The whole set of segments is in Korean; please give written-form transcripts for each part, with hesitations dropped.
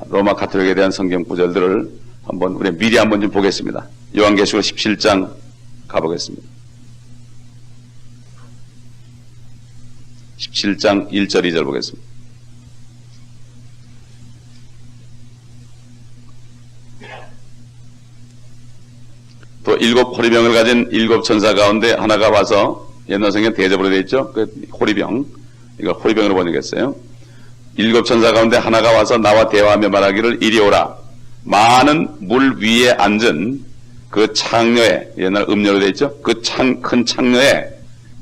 로마 가톨릭에 대한 성경 구절들을 한번 우리 미리 한번 좀 보겠습니다. 요한계시록 17장 가보겠습니다. 17장 1절 2절 보겠습니다. 또 7 호리병을 가진 7 천사 가운데 하나가 와서, 옛날 성경 대접으로 되어 있죠? 그 호리병, 이걸 호리병으로 번역했어요. 7 천사 가운데 하나가 와서 나와 대화하며 말하기를, 이리 오라. 많은 물 위에 앉은 그 창녀의, 옛날 음료로 되어 있죠? 그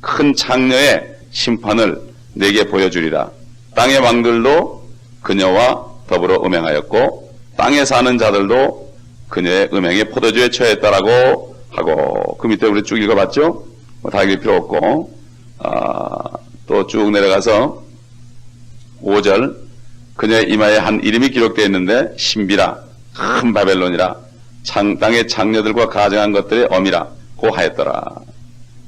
큰 창녀의 심판을 내게 보여주리라. 땅의 왕들도 그녀와 더불어 음행하였고 땅에 사는 자들도 그녀의 음행에 포도주에 처했다라고 하고, 그 밑에 우리 쭉 읽어봤죠? 다 읽을 필요 없고, 또 쭉 내려가서 5절, 그녀의 이마에 한 이름이 기록되어 있는데 신비라, 큰 바벨론이라, 땅의 장녀들과 가정한 것들의 엄이라 고 하였더라.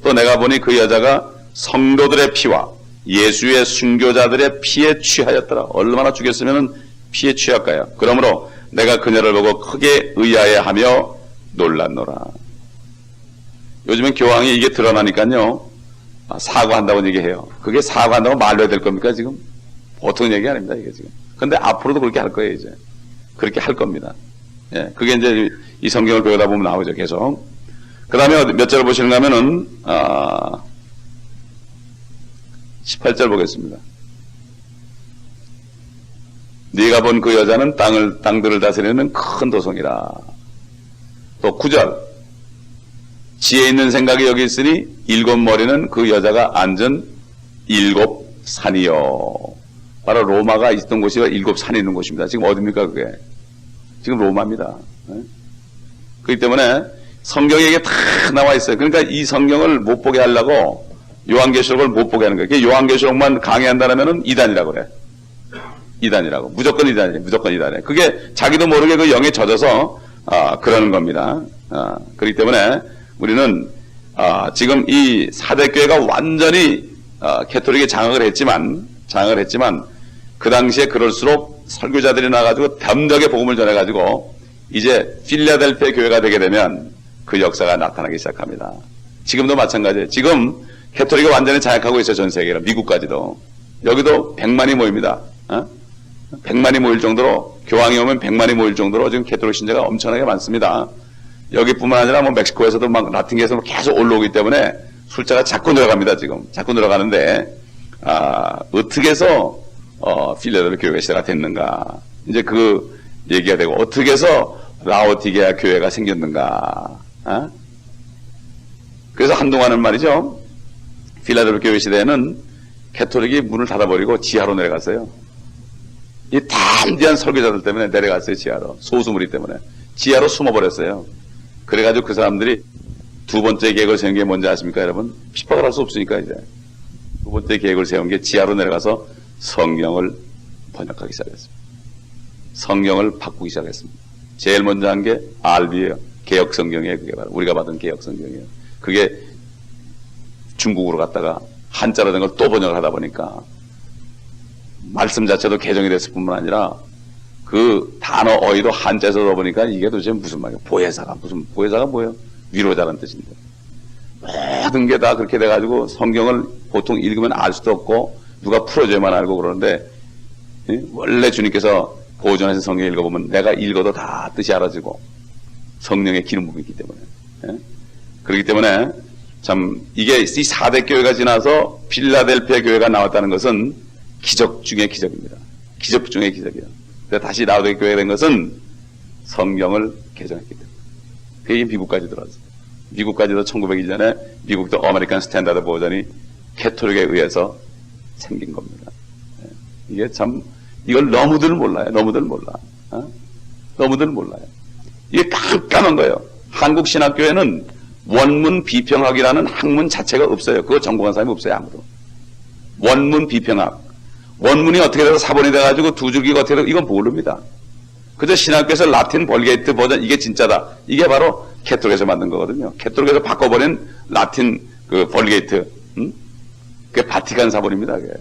또 내가 보니 그 여자가 성도들의 피와 예수의 순교자들의 피에 취하였더라. 얼마나 죽였으면 피에 취할까요? 그러므로 내가 그녀를 보고 크게 의아해하며 놀랐노라. 요즘엔 교황이 이게 드러나니까요, 사과한다고 얘기해요. 그게 사과한다고 말로 해야 될 겁니까, 지금? 보통 얘기 아닙니다, 이게 지금. 근데 앞으로도 그렇게 할 거예요, 이제. 그렇게 할 겁니다. 예, 그게 이제 이 성경을 배우다 보면 나오죠, 계속. 그 다음에 몇 절을 보시는가 하면은, 18절 보겠습니다. 네가 본 그 여자는 땅들을 다스리는 큰 도성이라. 또 9절, 지혜 있는 생각이 여기 있으니 7 머리는 그 여자가 앉은 7 산이요. 바로 로마가 있던 곳이 7 산이 있는 곳입니다. 지금 어디입니까, 그게? 지금 로마입니다. 그렇기 때문에 성경에 이게 다 나와 있어요. 그러니까 이 성경을 못 보게 하려고 요한계시록을 못 보게 하는 거예요. 요한계시록만 강의한다면은 이단이라고 그래. 이단이라고. 무조건 이단이에요. 무조건 이단이에요. 그게 자기도 모르게 그 영에 젖어서 그러는 겁니다. 그렇기 때문에 우리는 지금 이 사대교회가 완전히 캐톨릭에 장악을 했지만 그 당시에 그럴수록 설교자들이 나가지고 담대하게 복음을 전해가지고 이제 필라델피아 교회가 되게 되면 그 역사가 나타나기 시작합니다. 지금도 마찬가지예요. 지금 캐톨릭이 완전히 장악하고 있어요. 전 세계로. 미국까지도. 여기도 100만이 모입니다. 100만이 모일 정도로, 교황이 오면 100만이 모일 정도로 지금 캐톨릭 신자가 엄청나게 많습니다. 여기뿐만 아니라 뭐 멕시코에서도 막 라틴계에서 계속 올라오기 때문에 숫자가 자꾸 늘어갑니다. 지금 자꾸 늘어가는데 어떻게 해서 필라델피아 교회가 시작이 됐는가, 이제 그 얘기가 되고, 어떻게 해서 라오디게아 교회가 생겼는가. 그래서 한동안은 말이죠, 필라델피아 교회 시대에는 캐톨릭이 문을 닫아버리고 지하로 내려갔어요. 이 담대한 설교자들 때문에 내려갔어요. 지하로. 소수무리 때문에 지하로 숨어버렸어요. 그래가지고 그 사람들이 두 번째 계획을 세운 게 뭔지 아십니까, 여러분? 핍박을 할 수 없으니까 이제 두 번째 계획을 세운 게 지하로 내려가서 성경을 번역하기 시작했습니다. 성경을 바꾸기 시작했습니다. 제일 먼저 한 게 RB예요. 개혁 성경이에요. 그게 바로 우리가 받은 개혁 성경이에요. 그게 중국으로 갔다가 한자로 된 걸 또 번역을 하다 보니까 말씀 자체도 개정이 됐을 뿐만 아니라 그 단어 어휘도 한자에서 넣어보니까 이게 도대체 무슨 말이에요? 보혜사가 뭐예요? 위로자라는 뜻인데. 모든 게 다 그렇게 돼가지고 성경을 보통 읽으면 알 수도 없고 누가 풀어줘야만 알고 그러는데, 원래 주님께서 보존하신 성경 읽어보면 내가 읽어도 다 뜻이 알아지고 성령의 기름 부음이 있기 때문에. 그렇기 때문에 참 이게 이 4대 교회가 지나서 필라델피아 교회가 나왔다는 것은 기적 중의 기적입니다. 기적 중의 기적이에요. 다시 라오디게아 교회가 된 것은 성경을 개정했기 때문에. 그게 미국까지 들어왔어요. 미국까지도 1902년에 미국도 아메리칸 스탠다드 버전이 캐톨릭에 의해서 생긴 겁니다. 이게 참, 이걸 너무들 몰라요. 너무들 몰라. 너무들 몰라요. 이게 깜깜한 거예요. 한국 신학교에는 원문 비평학이라는 학문 자체가 없어요. 그거 전공한 사람이 없어요, 아무도. 원문 비평학. 원문이 어떻게 돼서 사본이 돼가지고 두 줄기가 어떻게 돼서 이건 모릅니다. 그저 신학교에서 라틴 벌게이트 버전, 이게 진짜다. 이게 바로 캐톨릭에서 만든 거거든요. 캐톨릭에서 바꿔버린 라틴 그 벌게이트. 그게 바티칸 사본입니다. 그게.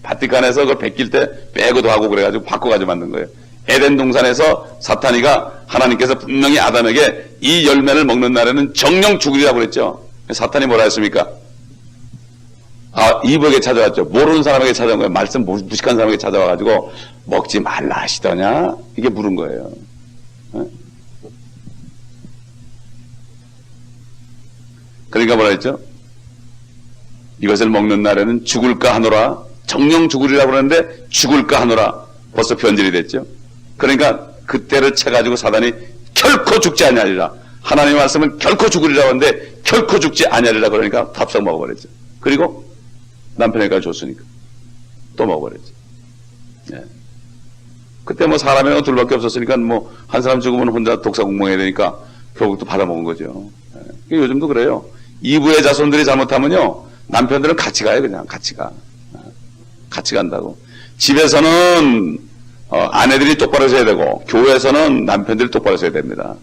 바티칸에서 그걸 베낄 때 빼고도 하고 그래가지고 바꿔가지고 만든 거예요. 에덴 동산에서 사탄이가 하나님께서 분명히 아담에게 이 열매를 먹는 날에는 정령 죽으리라고 그랬죠. 사탄이 뭐라 했습니까? 이브에게 찾아왔죠. 모르는 사람에게 찾아온 거예요. 말씀 무식한 사람에게 찾아와가지고 먹지 말라 하시더냐? 이게 물은 거예요. 그러니까 뭐라 했죠? 이것을 먹는 날에는 죽을까 하노라. 정령 죽으리라고 그러는데 죽을까 하노라. 벌써 변질이 됐죠. 그러니까 그때를 채가지고 사단이 결코 죽지 아니하리라. 하나님의 말씀은 결코 죽으리라고 하는데 결코 죽지 아니하리라 그러니까 탑석 먹어버렸죠. 그리고 남편에게 줬으니까 또 먹어버렸죠. 예. 그때 뭐 사람이 둘밖에 없었으니까 뭐 한 사람 죽으면 혼자 독사 공방해야 되니까 결국 또 받아먹은 거죠. 예. 요즘도 그래요. 이브의 자손들이 잘못하면요 남편들은 같이 가요. 그냥 같이 가. 같이 간다고. 집에서는 아내들이 똑바로 서야 되고 교회에서는 남편들이 똑바로 서야 됩니다.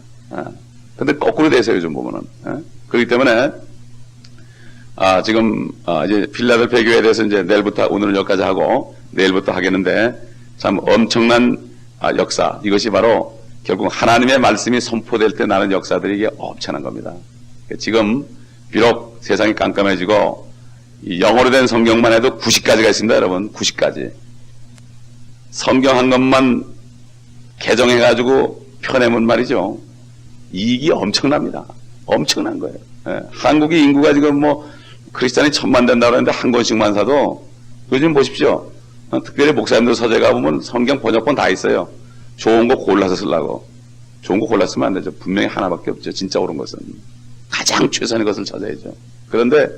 근데 거꾸로 돼서 요즘 보면은. 그렇기 때문에 지금 이제 필라델피아 교회에 대해서 이제 내일부터 오늘은 여기까지 하고 내일부터 하겠는데 참 엄청난 역사, 이것이 바로 결국 하나님의 말씀이 선포될 때 나는 역사들이 이게 엄청난 겁니다. 지금 비록 세상이 깜깜해지고 이 영어로 된 성경만 해도 90가지가 있습니다. 여러분 90가지 성경 한 것만 개정해가지고 펴내면 말이죠 이익이 엄청납니다. 엄청난 거예요. 예. 한국의 인구가 지금 뭐 크리스찬이 1000만 된다고 하는데 한 권씩만 사도 요즘 보십시오. 특별히 목사님들 서재 가보면 성경 번역본 다 있어요. 좋은 거 골라서 쓰려고. 좋은 거 골라 쓰면 안 되죠. 분명히 하나밖에 없죠. 진짜 옳은 것은. 가장 최선의 것을 찾아야죠. 그런데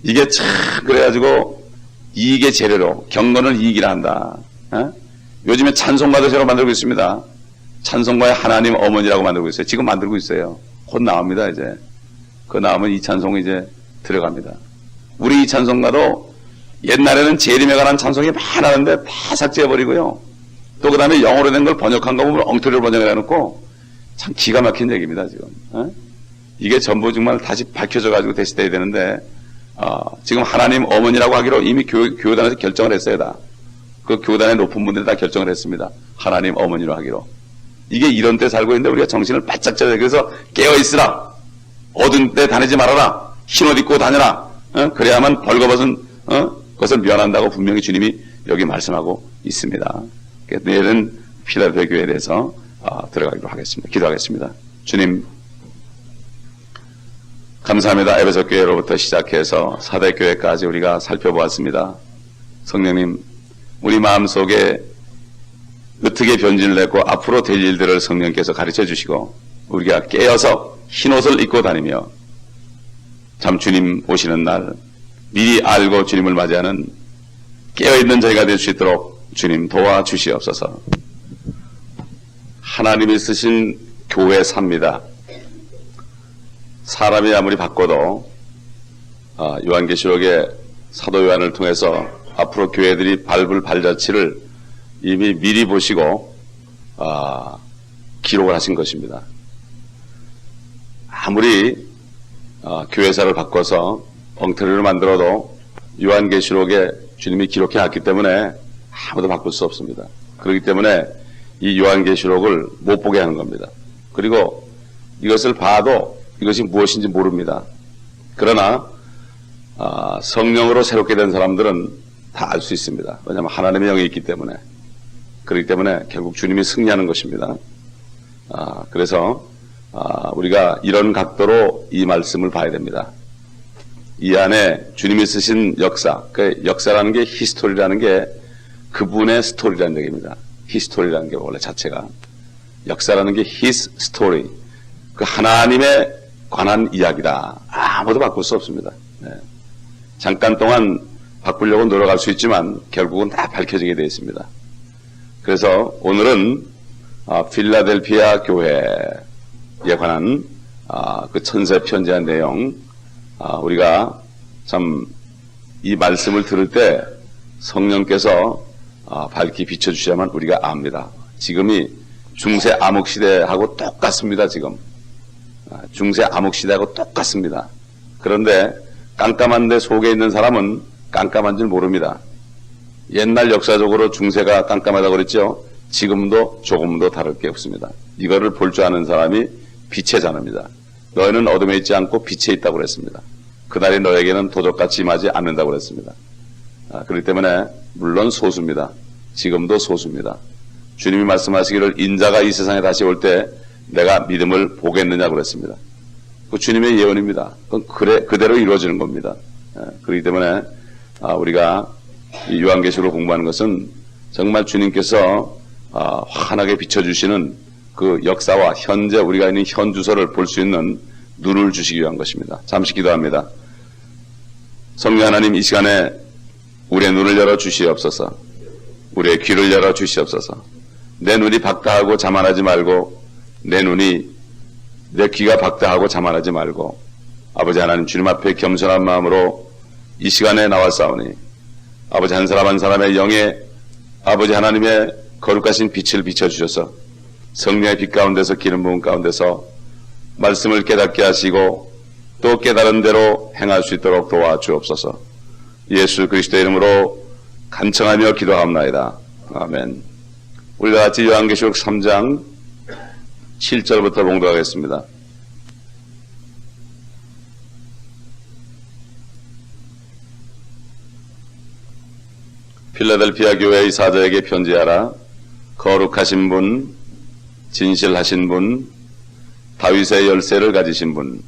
이게 참 그래가지고 이익의 재료로 경건을 이익이라 한다. 요즘에 찬송가도 새로 만들고 있습니다. 찬송가의 하나님 어머니라고 만들고 있어요. 지금 만들고 있어요. 곧 나옵니다. 이제 그 나오면 이 찬송이 이제 들어갑니다. 우리 이 찬송가도 옛날에는 재림에 관한 찬송이 많았는데 다 삭제해버리고요. 또 그 다음에 영어로 된 걸 번역한 거 보면 엉터리로 번역해놓고 참 기가 막힌 얘기입니다. 지금 이게 전부 정말 다시 밝혀져가지고 대시돼야 되는데 지금 하나님 어머니라고 하기로 이미 교단에서 결정을 했어요. 다. 그 교단의 높은 분들이 다 결정을 했습니다. 하나님 어머니로 하기로. 이게 이런 때 살고 있는데 우리가 정신을 바짝 차려야 그래서 깨어있으라. 어두운 데 다니지 말아라. 흰 옷 입고 다녀라. 그래야만 벌거벗은 것을 면한다고 분명히 주님이 여기 말씀하고 있습니다. 내일은 필라델피아 교회에 대해서 들어가기로 하겠습니다. 기도하겠습니다. 주님 감사합니다. 에베소 교회로부터 시작해서 사대 교회까지 우리가 살펴보았습니다. 성령님 우리 마음속에 어떻게 변진을 냈고 앞으로 될 일들을 성령께서 가르쳐 주시고 우리가 깨어서 흰옷을 입고 다니며 참 주님 오시는 날 미리 알고 주님을 맞이하는 깨어있는 저희가 될 수 있도록 주님 도와주시옵소서. 하나님이 쓰신 교회 삽니다. 사람이 아무리 바꿔도 요한계시록의 사도 요한을 통해서 앞으로 교회들이 밟을 발자취를 이미 미리 보시고 기록을 하신 것입니다. 아무리 교회사를 바꿔서 엉터리를 만들어도 요한계시록에 주님이 기록해 놨기 때문에 아무도 바꿀 수 없습니다. 그렇기 때문에 이 요한계시록을 못 보게 하는 겁니다. 그리고 이것을 봐도 이것이 무엇인지 모릅니다. 그러나 성령으로 새롭게 된 사람들은 다 알 수 있습니다. 왜냐하면 하나님의 영이 있기 때문에. 그렇기 때문에 결국 주님이 승리하는 것입니다. 그래서 우리가 이런 각도로 이 말씀을 봐야 됩니다. 이 안에 주님이 쓰신 역사, 그 역사라는 게 히스토리라는 게 그분의 스토리라는 얘기입니다. 히스토리라는 게 원래 자체가 역사라는 게 his story, 그 하나님에 관한 이야기다. 아무도 바꿀 수 없습니다. 네. 잠깐 동안 바꾸려고 노력할 수 있지만 결국은 다 밝혀지게 되어 있습니다. 그래서 오늘은 필라델피아 교회에 관한 그 천세 편지한 내용, 우리가 참 이 말씀을 들을 때 성령께서 밝히 비춰주셔야만 우리가 압니다. 지금이 중세 암흑시대하고 똑같습니다. 지금 중세 암흑시대하고 똑같습니다. 그런데 깜깜한 데 속에 있는 사람은 깜깜한 줄 모릅니다. 옛날 역사적으로 중세가 깜깜하다고 그랬죠. 지금도 조금도 다를 게 없습니다. 이거를 볼 줄 아는 사람이 빛의 자녀입니다. 너희는 어둠에 있지 않고 빛에 있다고 그랬습니다. 그날이 너에게는 도적같이 임하지 않는다고 그랬습니다. 그렇기 때문에 물론 소수입니다. 지금도 소수입니다. 주님이 말씀하시기를 인자가 이 세상에 다시 올 때 내가 믿음을 보겠느냐고 그랬습니다. 그 주님의 예언입니다. 그건 그대로 이루어지는 겁니다. 그렇기 때문에 우리가 이 요한계시록을 공부하는 것은 정말 주님께서 환하게 비춰주시는 그 역사와 현재 우리가 있는 현 주소를 볼 수 있는 눈을 주시기 위한 것입니다. 잠시 기도합니다. 성령 하나님, 이 시간에 우리의 눈을 열어 주시옵소서. 우리의 귀를 열어 주시옵소서. 내 눈이 박다하고 자만하지 말고 내 귀가 박다하고 자만하지 말고 아버지 하나님 주님 앞에 겸손한 마음으로 이 시간에 나왔사오니 아버지 한 사람 한 사람의 영에 아버지 하나님의 거룩하신 빛을 비춰주셔서 성령의 빛 가운데서 기름 부음 가운데서 말씀을 깨닫게 하시고 또 깨달은 대로 행할 수 있도록 도와주옵소서. 예수 그리스도의 이름으로 간청하며 기도합나이다. 아멘. 우리 다 같이 요한계시록 3장 7절부터 봉독하겠습니다. 필라델피아 교회의 사자에게 편지하라. 거룩하신 분, 진실하신 분, 다윗의 열쇠를 가지신 분,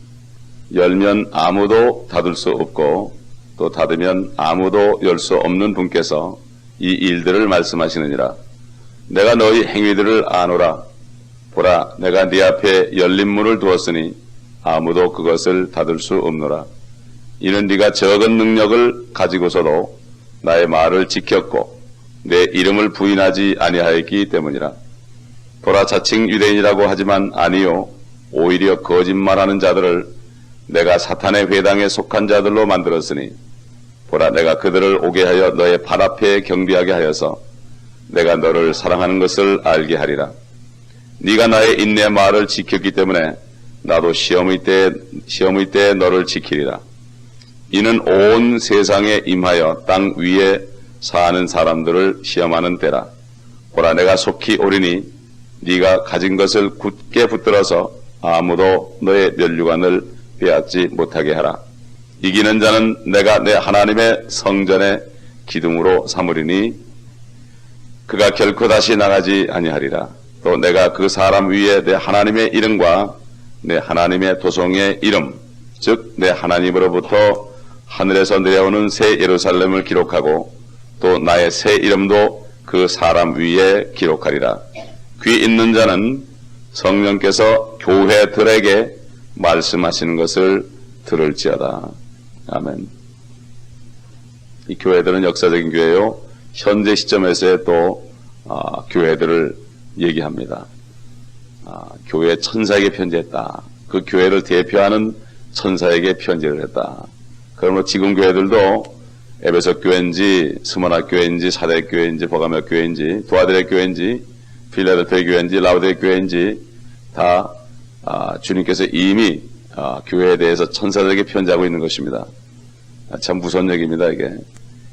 열면 아무도 닫을 수 없고 또 닫으면 아무도 열 수 없는 분께서 이 일들을 말씀하시느니라. 내가 너희 행위들을 아노라. 보라, 내가 네 앞에 열린 문을 두었으니 아무도 그것을 닫을 수 없노라. 이는 네가 적은 능력을 가지고서도 나의 말을 지켰고 내 이름을 부인하지 아니하였기 때문이라. 보라, 자칭 유대인이라고 하지만 아니요 오히려 거짓말하는 자들을 내가 사탄의 회당에 속한 자들로 만들었으니 보라, 내가 그들을 오게 하여 너의 발 앞에 경비하게 하여서 내가 너를 사랑하는 것을 알게 하리라. 네가 나의 인내 말을 지켰기 때문에 나도 시험의 때에 너를 지키리라. 이는 온 세상에 임하여 땅 위에 사는 사람들을 시험하는 때라. 보라, 내가 속히 오리니 네가 가진 것을 굳게 붙들어서 아무도 너의 면류관을 빼앗지 못하게 하라. 이기는 자는 내가 내 하나님의 성전의 기둥으로 삼으리니 그가 결코 다시 나가지 아니하리라. 또 내가 그 사람 위에 내 하나님의 이름과 내 하나님의 도성의 이름, 즉 내 하나님으로부터 하늘에서 내려오는 새 예루살렘을 기록하고 또 나의 새 이름도 그 사람 위에 기록하리라. 귀 있는 자는 성령께서 교회들에게 말씀하시는 것을 들을지어다. 아멘. 이 교회들은 역사적인 교회요, 현재 시점에서의 또 교회들을 얘기합니다. 교회 천사에게 편지했다. 그 교회를 대표하는 천사에게 편지를 했다. 그러므로 지금 교회들도 에베소 교회인지 스무나 교회인지 사대 교회인지 버가며 교회인지 두아들의 교회인지 필라델피아 교회인지 라우데 교회인지 다 주님께서 이미 교회에 대해서 천사들에게 편지하고 있는 것입니다. 참 무서운 얘기입니다. 이게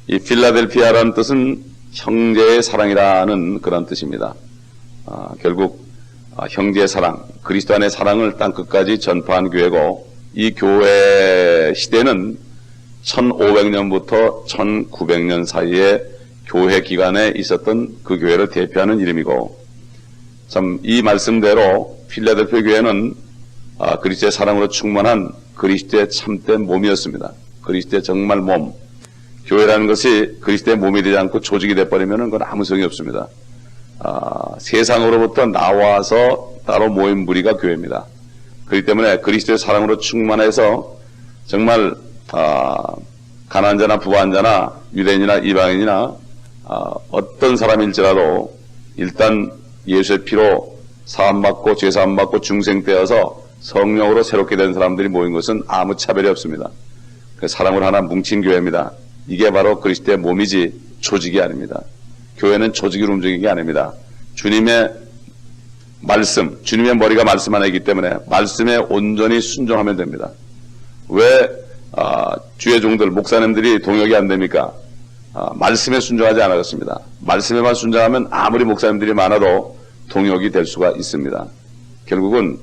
이 필라델피아라는 뜻은 형제의 사랑이라는 그런 뜻입니다. 결국 형제의 사랑, 그리스도 안의 사랑을 땅끝까지 전파한 교회고, 이 교회 시대는 1500년부터 1900년 사이에 교회 기간에 있었던 그 교회를 대표하는 이름이고, 참 이 말씀대로 필라델피아 교회는 그리스도의 사랑으로 충만한 그리스도의 참된 몸이었습니다. 그리스도의 정말 몸. 교회라는 것이 그리스도의 몸이 되지 않고 조직이 돼버리면 그건 아무 소용이 없습니다. 세상으로부터 나와서 따로 모인 무리가 교회입니다. 그렇기 때문에 그리스도의 사랑으로 충만해서 정말 가난한 자나 부한 자나 유대인이나 이방인이나 어떤 사람일지라도 일단 예수의 피로 사함받고 죄사함받고 중생되어서 성령으로 새롭게 된 사람들이 모인 것은 아무 차별이 없습니다. 사랑으로 하나 뭉친 교회입니다. 이게 바로 그리스도의 몸이지 조직이 아닙니다. 교회는 조직으로 움직이는 게 아닙니다. 주님의 말씀, 주님의 머리가 말씀 안이기 때문에 말씀에 온전히 순종하면 됩니다. 왜 주의 종들, 목사님들이 동역이 안 됩니까? 말씀에 순종하지 않았습니다. 말씀에만 순종하면 아무리 목사님들이 많아도 동역이 될 수가 있습니다. 결국은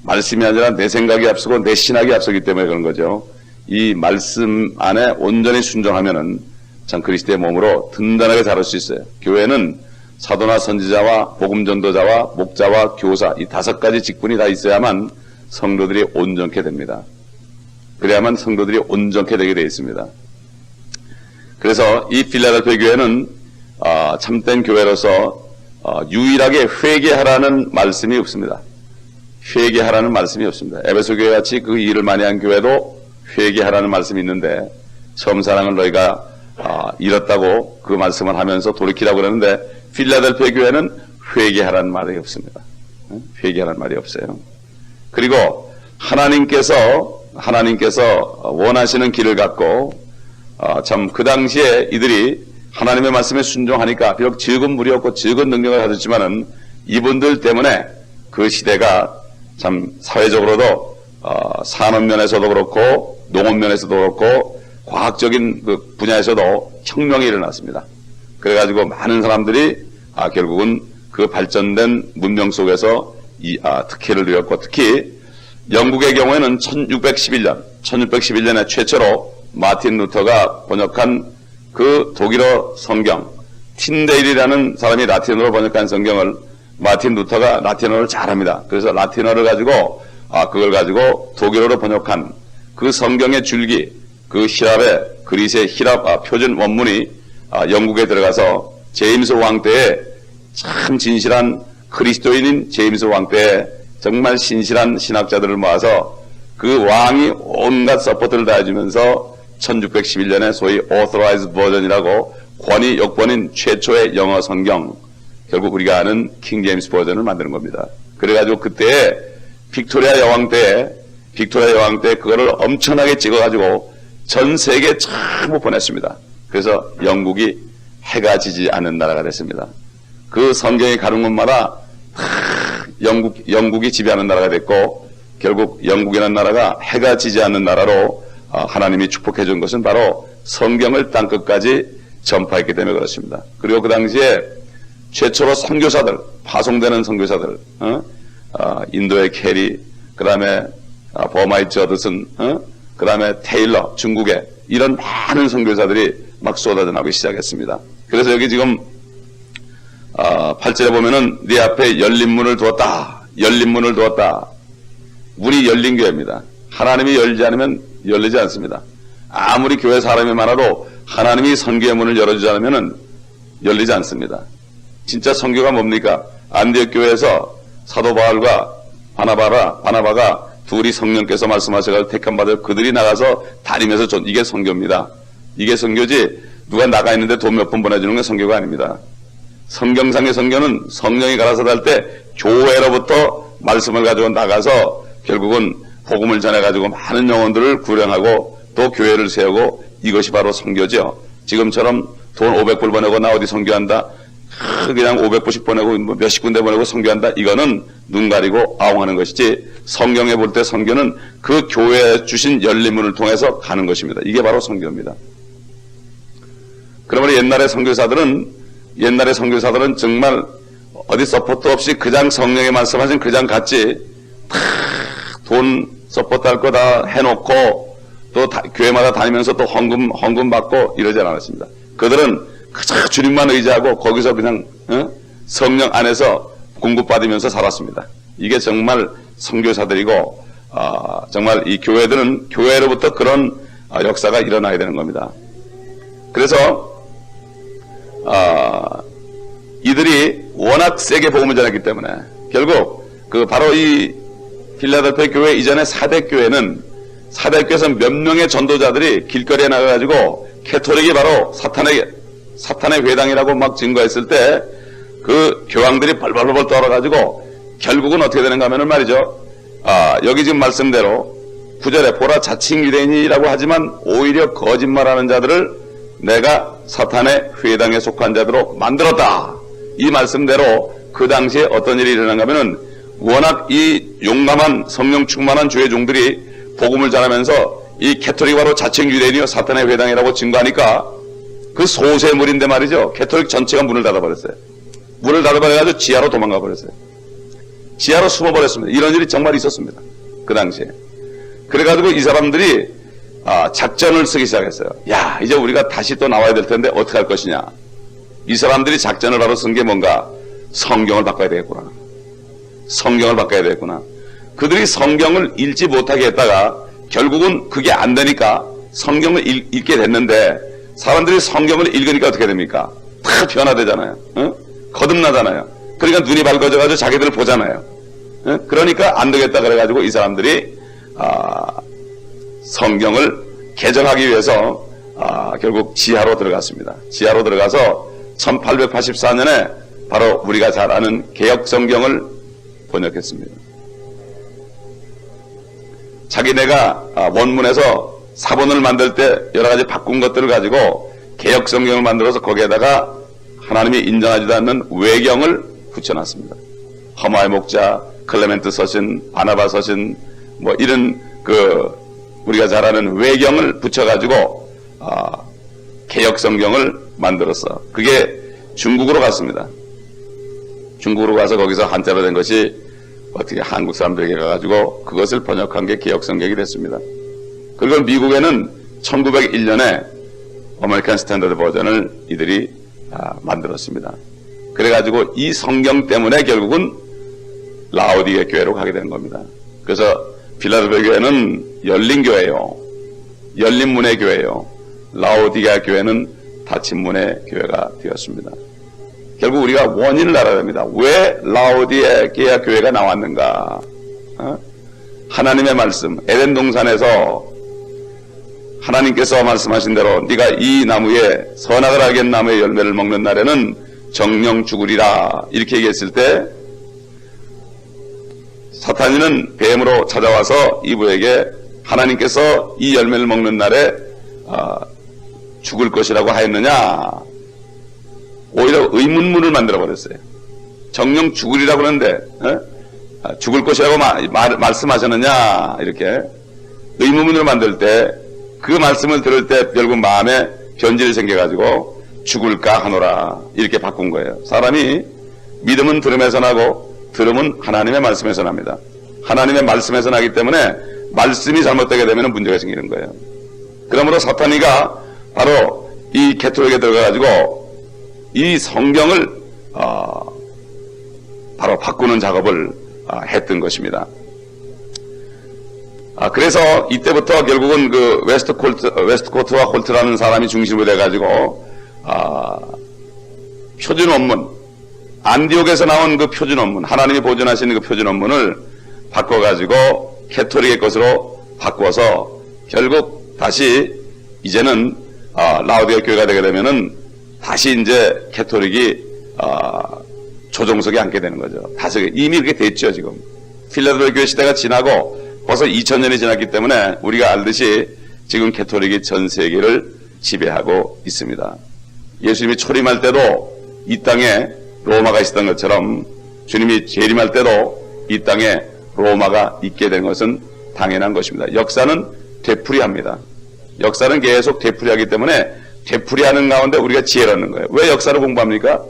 말씀이 아니라 내 생각이 앞서고 내 신학이 앞서기 때문에 그런 거죠. 이 말씀 안에 온전히 순종하면은 참 그리스도의 몸으로 든든하게 자랄 수 있어요. 교회는 사도나 선지자와 복음 전도자와 목자와 교사 이 5가지 직분이 다 있어야만 성도들이 온전케 됩니다. 그래야만 성도들이 온전케 되게 되어 있습니다. 그래서 이 필라델피아 교회는 참된 교회로서 유일하게 회개하라는 말씀이 없습니다. 회개하라는 말씀이 없습니다. 에베소 교회 같이 그 일을 많이 한 교회도 회개하라는 말씀이 있는데 처음 사랑을 너희가 잃었다고 그 말씀을 하면서 돌이키라고 그러는데 필라델피아 교회는 회개하라는 말이 없습니다. 회개하라는 말이 없어요. 그리고 하나님께서 원하시는 길을 갖고 참 그 당시에 이들이 하나님의 말씀에 순종하니까 비록 적은 무리였고 적은 능력을 가졌지만은 이분들 때문에 그 시대가 참 사회적으로도 산업 면에서도 그렇고 농업 면에서도 그렇고 과학적인 그 분야에서도 혁명이 일어났습니다. 그래가지고 많은 사람들이 결국은 그 발전된 문명 속에서 특혜를 누렸고 특히 영국의 경우에는 1611년에 최초로 마틴 루터가 번역한 그 독일어 성경 틴데일이라는 사람이 라틴어로 번역한 성경을 마틴 루터가 라틴어를 잘합니다. 그래서 라틴어를 가지고 그걸 가지고 독일어로 번역한 그 성경의 줄기 그 그리스의 히랍 표준 원문이 영국에 들어가서 제임스 왕 때에 참 진실한 그리스도인인 제임스 왕 때에 정말 신실한 신학자들을 모아서 그 왕이 온갖 서포트를 다 해주면서 1611년에 소위 Authorized Version이라고 권위 역본인 최초의 영어 성경 결국 우리가 아는 킹 제임스 버전을 만드는 겁니다. 그래가지고 그때 빅토리아 여왕 때 그거를 엄청나게 찍어가지고 전 세계에 전부 보냈습니다. 그래서 영국이 해가 지지 않는 나라가 됐습니다. 그 성경이 가는 곳마다 영국이 지배하는 나라가 됐고 결국 영국이라는 나라가 해가 지지 않는 나라로 하나님이 축복해 준 것은 바로 성경을 땅끝까지 전파했기 때문에 그렇습니다. 그리고 그 당시에 최초로 선교사들, 파송되는 선교사들, 인도의 캐리, 그 다음에 버마이 저드슨, 그 다음에 테일러, 중국에 이런 많은 선교사들이 막 쏟아져 나오기 시작했습니다. 그래서 여기 지금 8절에 보면은 네 앞에 열린 문을 두었다. 문이 열린 교회입니다. 하나님이 열지 않으면 열리지 않습니다. 아무리 교회 사람이 많아도 하나님이 선교의 문을 열어주지 않으면 열리지 않습니다. 진짜 선교가 뭡니까? 안디옥 교회에서 사도 바울과 바나바가 둘이 성령께서 말씀하셔서 택한 바들 그들이 나가서 다니면서 이게 선교입니다. 이게 선교지 누가 나가 있는데 돈 몇 번 보내주는 건 선교가 아닙니다. 성경상의 선교는 성령이 가라사 달 때 교회로부터 말씀을 가지고 나가서 결국은 복음을 전해가지고 많은 영혼들을 구령하고 또 교회를 세우고 이것이 바로 선교죠. 지금처럼 돈 500불 보내고 나 어디 선교한다. 그냥 500불씩 보내고 몇십 군데 보내고 선교한다. 이거는 눈 가리고 아웅하는 것이지 성경에 볼 때 선교는 그 교회에 주신 열린 문을 통해서 가는 것입니다. 이게 바로 선교입니다. 그러므로 옛날의 선교사들은 정말 어디 서포트 없이 그냥 성령의 말씀하신 그냥 갔지 돈 서포트할 거 다 해놓고 또 교회마다 다니면서 또 헌금 받고 이러지 않았습니다. 그들은 그저 주님만 의지하고 거기서 그냥 성령 안에서 공급받으면서 살았습니다. 이게 정말 선교사들이고 정말 이 교회들은 교회로부터 그런 역사가 일어나야 되는 겁니다. 그래서 이들이 워낙 세게 복음을 전했기 때문에 결국 바로 이 필라델피아 교회 이전의 사대교회에서 몇 명의 전도자들이 길거리에 나가가지고 캐토릭이 바로 사탄의 회당이라고 막 증거했을 때 그 교황들이 벌벌벌 떨어가지고 결국은 어떻게 되는가 하면은 말이죠. 여기 지금 말씀대로 9절에 보라 자칭 유대인이라고 하지만 오히려 거짓말하는 자들을 내가 사탄의 회당에 속한 자들로 만들었다. 이 말씀대로 그 당시에 어떤 일이 일어난가 하면은 워낙 이 용감한 성령 충만한 주의 종들이 복음을 전하면서 이 캐토릭이 바로 자칭 유대인이요 사탄의 회당이라고 증거하니까 그 소세물인데 말이죠. 가톨릭 전체가 문을 닫아버렸어요. 문을 닫아버려가지고 지하로 도망가 버렸어요. 지하로 숨어버렸습니다. 이런 일이 정말 있었습니다. 그 당시에. 그래가지고 이 사람들이 작전을 쓰기 시작했어요. 야, 이제 우리가 다시 또 나와야 될 텐데 어떻게 할 것이냐. 이 사람들이 작전을 바로 쓴 게 뭔가 성경을 바꿔야 되겠구나. 성경을 바꿔야 되겠구나. 그들이 성경을 읽지 못하게 했다가 결국은 그게 안 되니까 성경을 읽게 됐는데 사람들이 성경을 읽으니까 어떻게 됩니까? 다 변화되잖아요. 거듭나잖아요. 그러니까 눈이 밝아져가지고 자기들을 보잖아요. 그러니까 안 되겠다 그래가지고 이 사람들이 성경을 개정하기 위해서 결국 지하로 들어갔습니다. 지하로 들어가서 1884년에 바로 우리가 잘 아는 개혁성경을 번역했습니다. 자기네가 원문에서 사본을 만들 때 여러 가지 바꾼 것들을 가지고 개혁성경을 만들어서 거기에다가 하나님이 인정하지도 않는 외경을 붙여놨습니다. 허마의 목자, 클레멘트 서신, 바나바 서신, 뭐 이런 우리가 잘 아는 외경을 붙여가지고 개혁성경을 만들었어. 그게 중국으로 갔습니다. 중국으로 가서 거기서 한자로 된 것이 어떻게 한국 사람들에게 가가지고 그것을 번역한 게 개혁성경이 됐습니다. 그리고 미국에는 1901년에 아메리칸 스탠더드 버전을 이들이 만들었습니다. 그래가지고 이 성경 때문에 결국은 라오디게 교회로 가게 되는 겁니다. 그래서 필라델피아 교회는 열린 교회요. 열린 문의 교회요. 라오디게아 교회는 닫힌 문의 교회가 되었습니다. 결국 우리가 원인을 알아야 됩니다. 왜 라오디게아 교회가 나왔는가? 하나님의 말씀, 에덴 동산에서 하나님께서 말씀하신 대로 네가 이 나무에 선악을 알겠는 나무의 열매를 먹는 날에는 정령 죽으리라 이렇게 얘기했을 때 사탄이는 뱀으로 찾아와서 이브에게 하나님께서 이 열매를 먹는 날에 죽을 것이라고 하였느냐, 오히려 의문문을 만들어 버렸어요. 정령 죽으리라고 그러는데 죽을 것이라고 말씀하셨느냐, 이렇게 의문문을 만들 때 그 말씀을 들을 때 결국 마음에 변질이 생겨가지고 죽을까 하노라 이렇게 바꾼 거예요. 사람이 믿음은 들음에서 나고 들음은 하나님의 말씀에서 납니다. 하나님의 말씀에서 나기 때문에 말씀이 잘못되게 되면 문제가 생기는 거예요. 그러므로 사탄이가 바로 이 가톨릭에 들어가가지고 이 성경을 바로 바꾸는 작업을 했던 것입니다. 그래서 이때부터 결국은 그 웨스트코트와 홀트라는 사람이 중심으로 돼가지고 표준 원문, 안디옥에서 나온 그 표준 원문, 하나님이 보존하시는 그 표준 원문을 바꿔가지고 가톨릭의 것으로 바꿔서 결국 다시 이제는 라오디게아 교회가 되게 되면은 다시 이제 가톨릭이 조종석에 앉게 되는 거죠. 다시 이미 그렇게 됐죠. 지금 필라델피아 교회 시대가 지나고 벌써 2000년이 지났기 때문에 우리가 알듯이 지금 가톨릭이 전 세계를 지배하고 있습니다. 예수님이 초림할 때도 이 땅에 로마가 있었던 것처럼 주님이 재림할 때도 이 땅에 로마가 있게 된 것은 당연한 것입니다. 역사는 되풀이합니다. 역사는 계속 되풀이하기 때문에 되풀이하는 가운데 우리가 지혜를 얻는 거예요. 왜 역사를 공부합니까?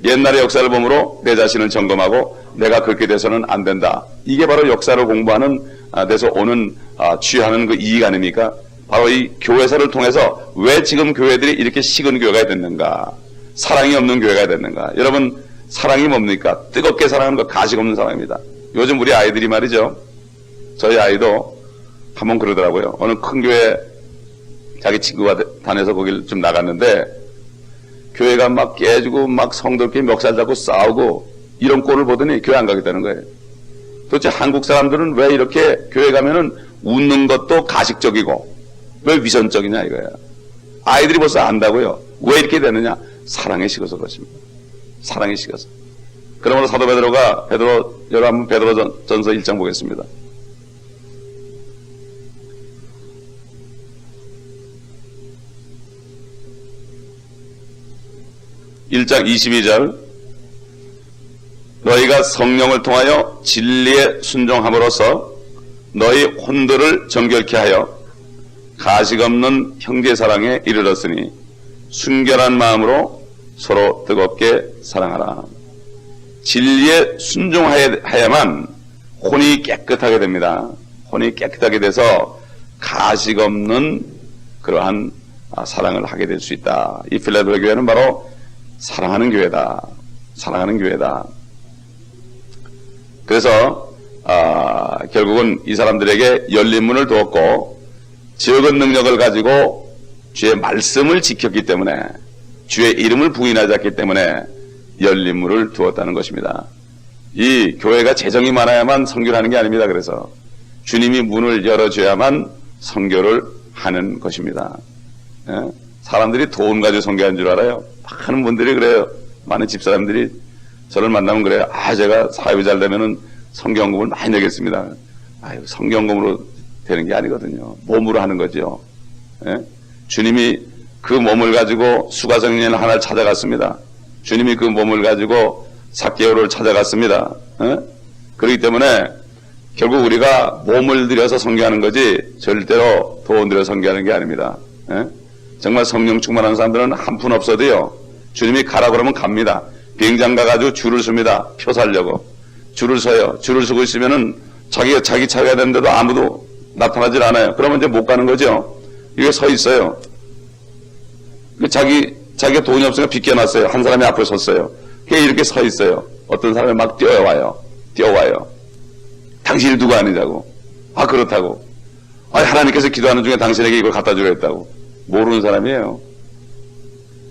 옛날의 역사를 보므로 내 자신을 점검하고 내가 그렇게 돼서는 안 된다. 이게 바로 역사를 공부하는 데서 오는 취하는 그 이익 아닙니까? 바로 이 교회사를 통해서 왜 지금 교회들이 이렇게 식은 교회가 됐는가? 사랑이 없는 교회가 됐는가? 여러분, 사랑이 뭡니까? 뜨겁게 사랑하는 거 가식 없는 사랑입니다. 요즘 우리 아이들이 말이죠. 저희 아이도 한번 그러더라고요. 어느 큰 교회 자기 친구가 다녀서 거길 좀 나갔는데 교회가 막 깨지고 막 성도끼리 멱살 잡고 싸우고 이런 꼴을 보더니 교회 안 가게 되는 거예요. 도대체 한국 사람들은 왜 이렇게 교회 가면은 웃는 것도 가식적이고 왜 위선적이냐 이거야. 아이들이 벌써 안다고요. 왜 이렇게 되느냐? 사랑에 식어서 그렇습니다. 사랑에 식어서. 그러므로 사도 베드로가 여러분 베드로전서 1장 보겠습니다. 1장 22절 너희가 성령을 통하여 진리에 순종함으로써 너희 혼들을 정결케 하여 가식 없는 형제 사랑에 이르렀으니 순결한 마음으로 서로 뜨겁게 사랑하라. 진리에 순종하야만 혼이 깨끗하게 됩니다. 혼이 깨끗하게 돼서 가식 없는 그러한 사랑을 하게 될 수 있다. 이 필라델피아 교회는 바로 사랑하는 교회다. 사랑하는 교회다. 그래서 결국은 이 사람들에게 열린 문을 두었고 적은 능력을 가지고 주의 말씀을 지켰기 때문에 주의 이름을 부인하지 않기 때문에 열린 문을 두었다는 것입니다. 이 교회가 재정이 많아야만 선교를 하는 게 아닙니다. 그래서 주님이 문을 열어줘야만 선교를 하는 것입니다. 예? 사람들이 돈 가지고 선교하는 줄 알아요. 많은 분들이 그래요. 많은 집사람들이 저를 만나면 그래요. 제가 사업이 잘 되면은 선교헌금을 많이 내겠습니다. 선교헌금으로 되는 게 아니거든요. 몸으로 하는 거죠. 예? 주님이 그 몸을 가지고 수가성년 하나를 찾아갔습니다. 주님이 그 몸을 가지고 삭개오를 찾아갔습니다. 예? 그렇기 때문에 결국 우리가 몸을 들여서 선교하는 거지 절대로 돈 들여 선교하는 게 아닙니다. 예? 정말 성령 충만한 사람들은 한 푼 없어도요. 주님이 가라 그러면 갑니다. 비행장 가가지고 줄을 섭니다. 표 살려고. 줄을 서요. 줄을 서고 있으면은 자기 차가 되는데도 아무도 나타나질 않아요. 그러면 이제 못 가는 거죠. 이게 서 있어요. 자기가 돈이 없으니까 빗겨놨어요. 한 사람이 앞에 섰어요. 그게 이렇게 서 있어요. 어떤 사람이 막 뛰어와요. 당신이 누가 아니냐고. 그렇다고. 하나님께서 기도하는 중에 당신에게 이걸 갖다 주려 했다고. 모르는 사람이에요.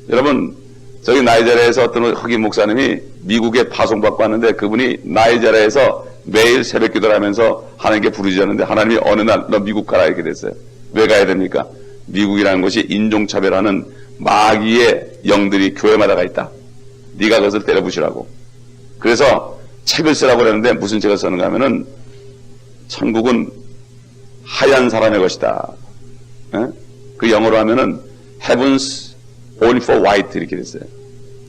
여러분, 저기 나이자리아에서 어떤 흑인 목사님이 미국에 파송받고 왔는데 그분이 나이자리아에서 매일 새벽 기도를 하면서 하나님께 부르짖었는데 하나님이 어느 날 너 미국 가라 이렇게 됐어요. 왜 가야 됩니까? 미국이라는 곳이 인종차별하는 마귀의 영들이 교회마다 가 있다. 네가 그것을 때려부시라고. 그래서 책을 쓰라고 그랬는데 무슨 책을 쓰는가 하면은 천국은 하얀 사람의 것이다. 그 영어로 하면은 Heaven's only for white 이렇게 됐어요.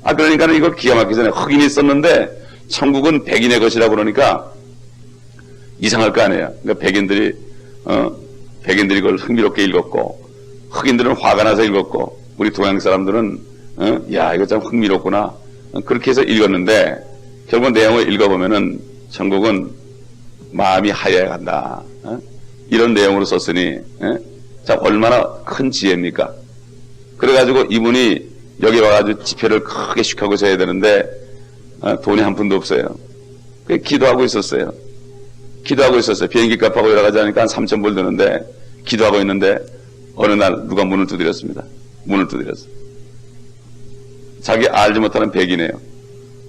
그러니까 이거 기가 막히기 전에 흑인이 썼는데 천국은 백인의 것이라고 그러니까 이상할 거 아니에요. 그러니까 백인들이 그걸 흥미롭게 읽었고 흑인들은 화가 나서 읽었고 우리 동양 사람들은 이거 참 흥미롭구나 그렇게 해서 읽었는데 결국 내용을 읽어보면은 천국은 마음이 하얘야 간다. 이런 내용으로 썼으니 참 얼마나 큰 지혜입니까? 그래가지고 이분이 여기 와가지고 집회를 크게 시켜고 해야 되는데 돈이 한 푼도 없어요. 그래 기도하고 있었어요. 비행기 값하고 여러 가지 하니까 한 3,000불 드는데 기도하고 있는데 어느 날 누가 문을 두드렸습니다. 문을 두드렸어요. 자기 알지 못하는 백이네요.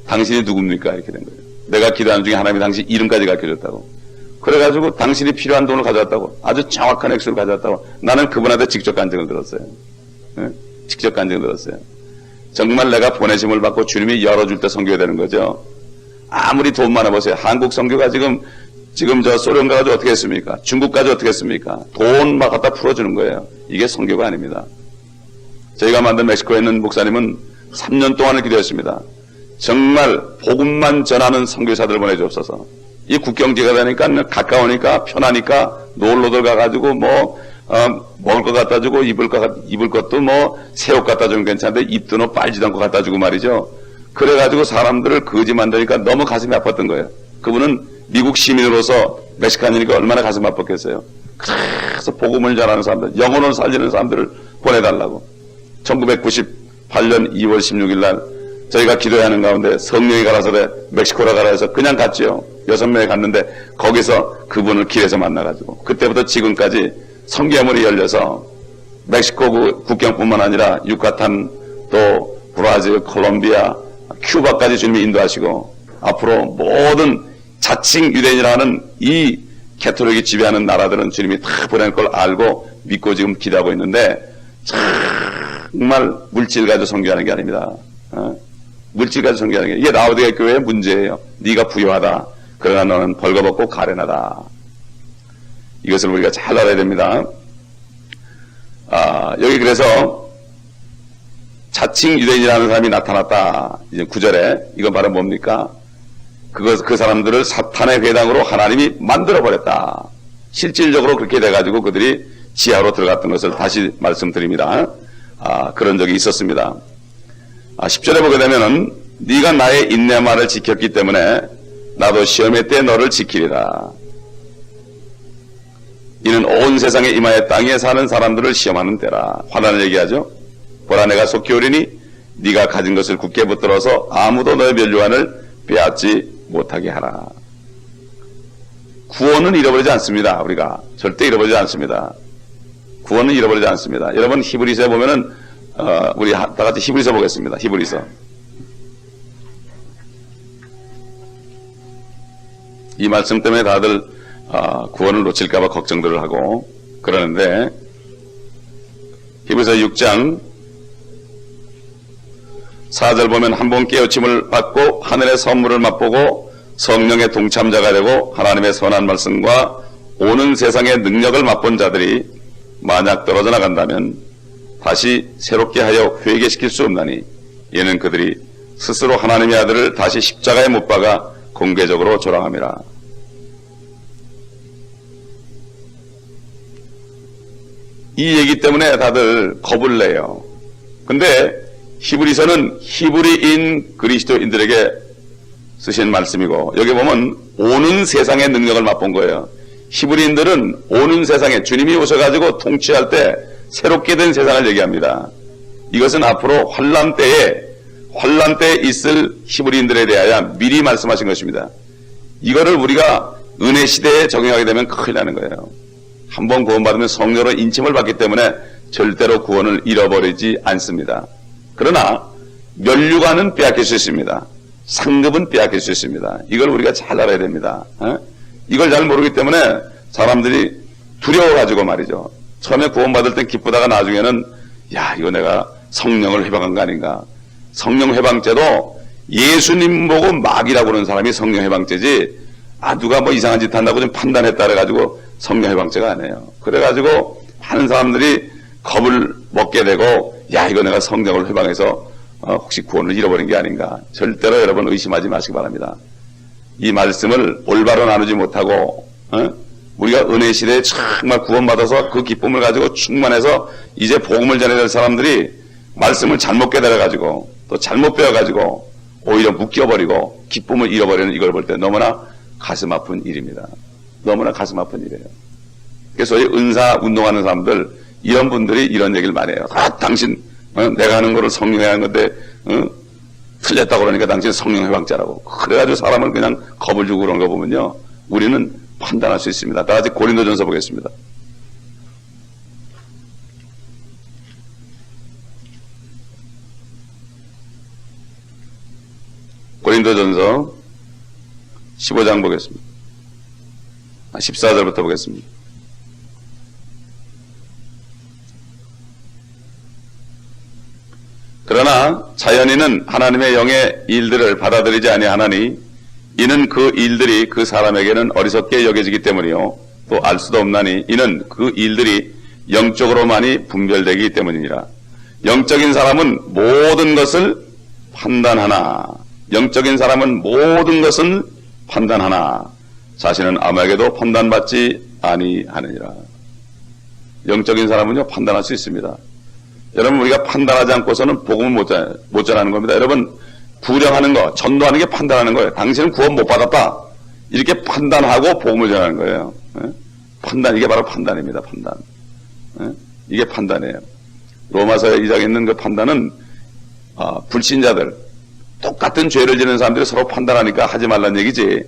당신이 누굽니까? 이렇게 된 거예요. 내가 기도하는 중에 하나님이 당신 이름까지 가르쳐줬다고. 그래가지고 당신이 필요한 돈을 가져왔다고. 아주 정확한 액수를 가져왔다고. 나는 그분한테 직접 간증을 들었어요. 직접 간증을 들었어요. 정말 내가 보내심을 받고 주님이 열어줄 때 선교가 되는 거죠. 아무리 돈 많아보세요. 한국 선교가 지금 저 소련 가가지고 어떻게 했습니까? 중국까지 어떻게 했습니까? 돈 막 갖다 풀어주는 거예요. 이게 선교가 아닙니다. 저희가 만든 멕시코에 있는 목사님은 3년 동안을 기도했습니다. 정말 복음만 전하는 선교사들 보내주옵소서. 이 국경지가 되니까 가까우니까 편하니까 놀러들 가가지고 먹을 거 갖다 주고 입을 것도 새 옷 갖다 주면 괜찮은데 입던 옷 빨지도 않고 갖다 주고 말이죠. 그래가지고 사람들을 거지 만드니까 너무 가슴이 아팠던 거예요. 그분은 미국 시민으로서 멕시칸이니까 얼마나 가슴 아팠겠어요. 그래서 복음을 전하는 사람들, 영혼을 살리는 사람들을 보내달라고. 1998년 2월 16일 날 저희가 기도하는 가운데 성령이 가라사대 멕시코로 가라 해서 그냥 갔죠. 6명이 갔는데 거기서 그분을 길에서 만나가지고 그때부터 지금까지 선교문이 열려서 멕시코 국경뿐만 아니라 유카탄 또 브라질, 콜롬비아, 큐바까지 주님이 인도하시고 앞으로 모든 자칭 유대인이라는 이 캐톨릭이 지배하는 나라들은 주님이 다 보낼 걸 알고 믿고 지금 기도하고 있는데 정말 물질 가지고 선교하는 게 아닙니다. 물질 가지고 선교하는 게 이게 라오디게 교회의 문제예요. 네가 부유하다. 그러나 너는 벌거벗고 가련하다. 이것을 우리가 잘 알아야 됩니다. 여기 그래서 자칭 유대인이라는 사람이 나타났다. 이제 9절에 이건 바로 뭡니까? 그 사람들을 사탄의 회당으로 하나님이 만들어버렸다. 실질적으로 그렇게 돼가지고 그들이 지하로 들어갔던 것을 다시 말씀드립니다. 그런 적이 있었습니다. 10절에 보게 되면은 네가 나의 인내 말을 지켰기 때문에 나도 시험의 때 너를 지키리라. 이는 온 세상에 임하여 땅에 사는 사람들을 시험하는 때라. 환난을 얘기하죠. 보라 내가 속히 오리니 네가 가진 것을 굳게 붙들어서 아무도 너의 면류관을 빼앗지 못하게 하라. 구원은 잃어버리지 않습니다. 우리가 절대 잃어버리지 않습니다. 구원은 잃어버리지 않습니다. 여러분 히브리서에 보면은 우리 다 같이 히브리서 보겠습니다. 히브리서. 이 말씀 때문에 다들 구원을 놓칠까봐 걱정들을 하고 그러는데 히브리서 6장 4절 보면 한 번 깨우침을 받고 하늘의 선물을 맛보고 성령의 동참자가 되고 하나님의 선한 말씀과 오는 세상의 능력을 맛본 자들이 만약 떨어져 나간다면 다시 새롭게 하여 회개시킬 수 없나니 이는 그들이 스스로 하나님의 아들을 다시 십자가에 못 박아 공개적으로 조롱함이라. 이 얘기 때문에 다들 겁을 내요. 근데 히브리서는 히브리인 그리스도인들에게 쓰신 말씀이고 여기 보면 오는 세상의 능력을 맛본 거예요. 히브리인들은 오는 세상에 주님이 오셔가지고 통치할 때 새롭게 된 세상을 얘기합니다. 이것은 앞으로 환난 때에 있을 히브리인들에 대하여 미리 말씀하신 것입니다. 이거를 우리가 은혜 시대에 적용하게 되면 큰일 나는 거예요. 한번 구원받으면 성령으로 인침을 받기 때문에 절대로 구원을 잃어버리지 않습니다. 그러나 면류관은 빼앗길 수 있습니다. 상급은 빼앗길 수 있습니다. 이걸 우리가 잘 알아야 됩니다. 이걸 잘 모르기 때문에 사람들이 두려워가지고 말이죠. 처음에 구원받을 땐 기쁘다가 나중에는 야 이거 내가 성령을 회방한 거 아닌가. 성령 회방죄도 예수님 보고 막이라고 그러는 사람이 성령 회방죄지 누가 뭐 이상한 짓 한다고 좀 판단했다 그래가지고 성령 회방죄가 아니에요. 그래가지고 많은 사람들이 겁을 먹게 되고 야 이거 내가 성령을 회방해서 혹시 구원을 잃어버린 게 아닌가. 절대로 여러분 의심하지 마시기 바랍니다. 이 말씀을 올바로 나누지 못하고 우리가 은혜 시대에 정말 구원받아서 그 기쁨을 가지고 충만해서 이제 복음을 전해야 될 사람들이 말씀을 잘못 깨달아가지고 또 잘못 배워가지고 오히려 묶여버리고 기쁨을 잃어버리는 이걸 볼 때 너무나 가슴 아픈 일입니다. 너무나 가슴 아픈 일이에요. 그래서 이 은사 운동하는 사람들 이런 분들이 이런 얘기를 많이 해요. 당신 내가 하는 거를 성령이 하는 건데 틀렸다고 그러니까 당신 성령 회방자라고. 그래가지고 사람을 그냥 겁을 주고 그런 거 보면요. 우리는 판단할 수 있습니다. 다 같이 고린도전서 보겠습니다. 고린도전서 15장 보겠습니다. 14절부터 보겠습니다. 그러나 자연인은 하나님의 영의 일들을 받아들이지 아니하나니 이는 그 일들이 그 사람에게는 어리석게 여겨지기 때문이요 또 알 수도 없나니 이는 그 일들이 영적으로만이 분별되기 때문이니라. 영적인 사람은 모든 것을 판단하나 영적인 사람은 모든 것을 판단하나 자신은 아무에게도 판단받지 아니하느니라. 영적인 사람은요 판단할 수 있습니다. 여러분 우리가 판단하지 않고서는 복음을 못 전하는 겁니다. 여러분 구령하는 거, 전도하는 게 판단하는 거예요. 당신은 구원 못 받았다. 이렇게 판단하고 복음을 전하는 거예요. 판단, 이게 바로 판단입니다. 판단. 이게 판단이에요. 로마서 2장에 있는 그 판단은 불신자들, 똑같은 죄를 지는 사람들이 서로 판단하니까 하지 말란 얘기지.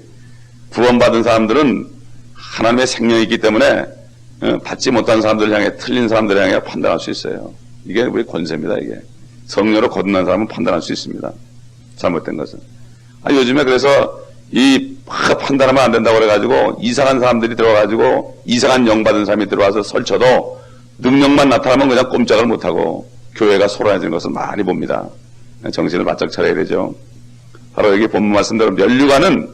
구원받은 사람들은 하나님의 생명이 있기 때문에 받지 못한 사람들을 향해 틀린 사람들을 향해 판단할 수 있어요. 이게 우리 권세입니다. 이게 성령으로 거듭난 사람은 판단할 수 있습니다. 잘못된 것은. 요즘에 그래서 이 판단하면 안 된다고 그래가지고 이상한 사람들이 들어와가지고 이상한 영 받은 사람이 들어와서 설쳐도 능력만 나타나면 그냥 꼼짝을 못하고 교회가 소란해지는 것을 많이 봅니다. 정신을 바짝 차려야 되죠. 바로 여기 본문 말씀대로 면류관은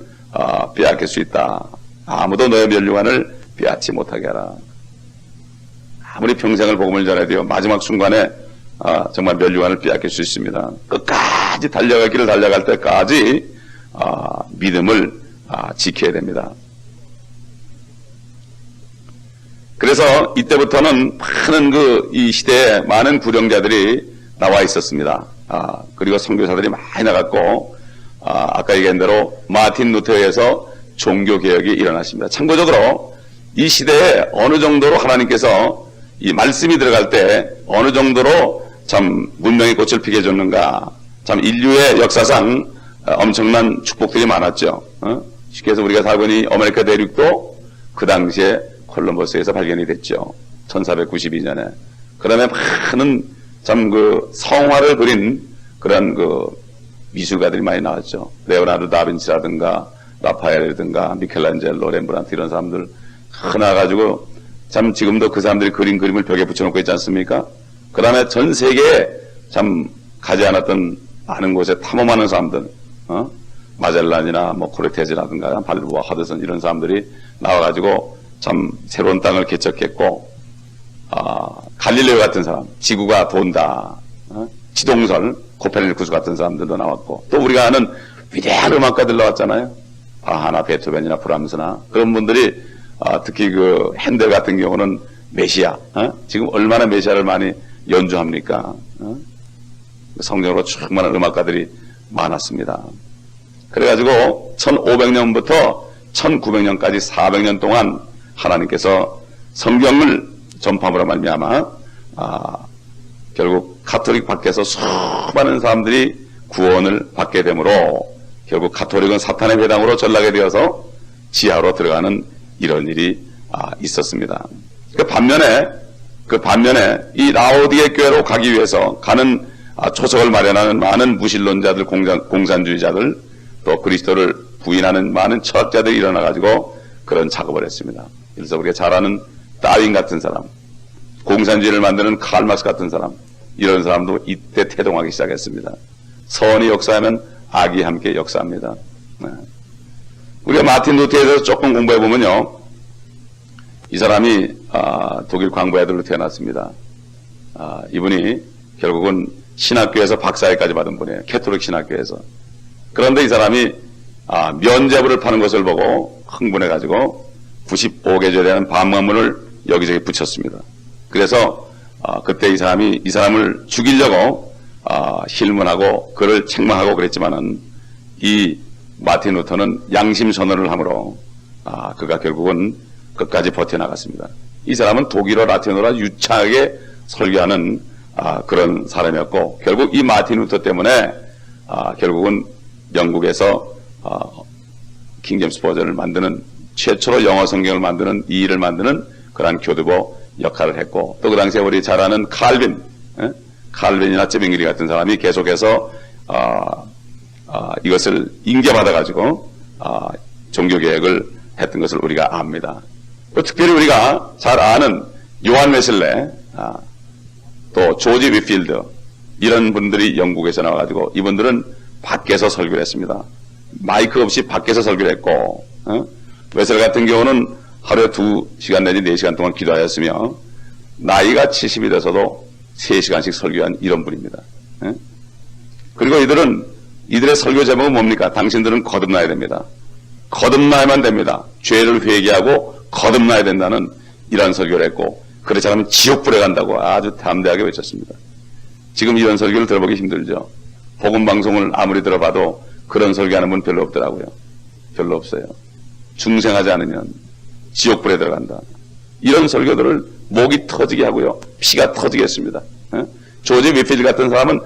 빼앗길 수 있다. 아무도 너의 면류관을 빼앗지 못하게 하라. 아무리 평생을 복음을 전해도요 마지막 순간에 정말 면류관을 빼앗길 수 있습니다. 끝까지 달려갈 길을 달려갈 때까지 믿음을 지켜야 됩니다. 그래서 이때부터는 많은 이 시대에 많은 구령자들이 나와 있었습니다. 그리고 선교사들이 많이 나갔고, 아까 얘기한 대로 마틴 루터에 의해서 종교개혁이 일어났습니다. 참고적으로 이 시대에 어느 정도로 하나님께서 이 말씀이 들어갈 때 어느 정도로 참 문명의 꽃을 피게 해줬는가. 참 인류의 역사상 엄청난 축복들이 많았죠. 쉽게 해서 우리가 살고 있는 아메리카 대륙도 그 당시에 콜럼버스에서 발견이 됐죠. 1492년에. 그 다음에 많은 참 성화를 그린 그런 미술가들이 많이 나왔죠. 레오나르도 다빈치라든가 라파엘이라든가 미켈란젤로, 렘브란트 이런 사람들 나와가지고 참 지금도 그 사람들이 그린 그림을 벽에 붙여놓고 있지 않습니까? 그 다음에 전 세계에 참 가지 않았던 많은 곳에 탐험하는 사람들, 마젤란이나 코르테즈라든가 발르보아 하드선 이런 사람들이 나와가지고 참 새로운 땅을 개척했고, 갈릴레오 같은 사람, 지구가 돈다, 지동설, 코페르니쿠스 같은 사람들도 나왔고, 또 우리가 아는 위대한 음악가들 나왔잖아요. 바하나 베토벤이나 브람스나 그런 분들이 특히 핸델 같은 경우는 메시아, 지금 얼마나 메시아를 많이 연주합니까? 성경으로 충만한 음악가들이 많았습니다. 그래가지고 1500년부터 1900년까지 400년 동안 하나님께서 성경을 전파함으로 말미암아 결국 가톨릭 밖에서 수많은 사람들이 구원을 받게 되므로 결국 가톨릭은 사탄의 회당으로 전락이 되어서 지하로 들어가는 이런 일이 있었습니다. 그 반면에 이 라오디게 교회로 가기 위해서 가는 초석을 마련하는 많은 무신론자들, 공산주의자들, 또 그리스도를 부인하는 많은 철학자들이 일어나가지고 그런 작업을 했습니다. 그래서 우리가 잘 아는 다윈 같은 사람, 공산주의를 만드는 칼 막스 같은 사람, 이런 사람도 이때 태동하기 시작했습니다. 선이 역사하면 악이 함께 역사합니다. 우리가 마틴 루터에 대해서 조금 공부해보면요, 이 사람이 독일 광부 아들로 태어났습니다. 이분이 결국은 신학교에서 박사학위까지 받은 분이에요. 캐톨릭 신학교에서. 그런데 이 사람이 면죄부를 파는 것을 보고 흥분해가지고 95개조에 대한 반문을 여기저기 붙였습니다. 그래서 그때 이 사람을 죽이려고 실문하고 그를 책망하고 그랬지만은 이 마틴 루터는 양심 선언을 함으로 그가 결국은 끝까지 버텨나갔습니다. 이 사람은 독일어, 라틴어라 유창하게 설교하는 그런 사람이었고, 결국 이 마틴 루터 때문에 결국은 영국에서 킹 제임스 버전을 만드는, 최초로 영어 성경을 만드는, 이 일을 만드는 그러한 교두보 역할을 했고, 또 그 당시에 우리 잘 아는 칼빈이나 제빙기리 같은 사람이 계속해서 이것을 인계받아가지고 종교개혁을 했던 것을 우리가 압니다. 또 특별히 우리가 잘 아는 요한 웨슬레, 또 조지 위필드, 이런 분들이 영국에서 나와가지고 이분들은 밖에서 설교를 했습니다. 마이크 없이 밖에서 설교를 했고, 웨슬레 같은 경우는 하루에 2시간 내지 4시간 동안 기도하였으며 나이가 70이 돼서도 3시간씩 설교한 이런 분입니다. 그리고 이들의 설교 제목은 뭡니까? 당신들은 거듭나야 됩니다. 거듭나야만 됩니다. 죄를 회개하고 거듭나야 된다는 이런 설교를 했고, 그렇지 않으면 지옥불에 간다고 아주 담대하게 외쳤습니다. 지금 이런 설교를 들어보기 힘들죠. 복음방송을 아무리 들어봐도 그런 설교하는 분 별로 없더라고요. 별로 없어요. 중생하지 않으면 지옥불에 들어간다. 이런 설교들을 목이 터지게 하고요, 피가 터지게 했습니다. 조지 위필드 같은 사람은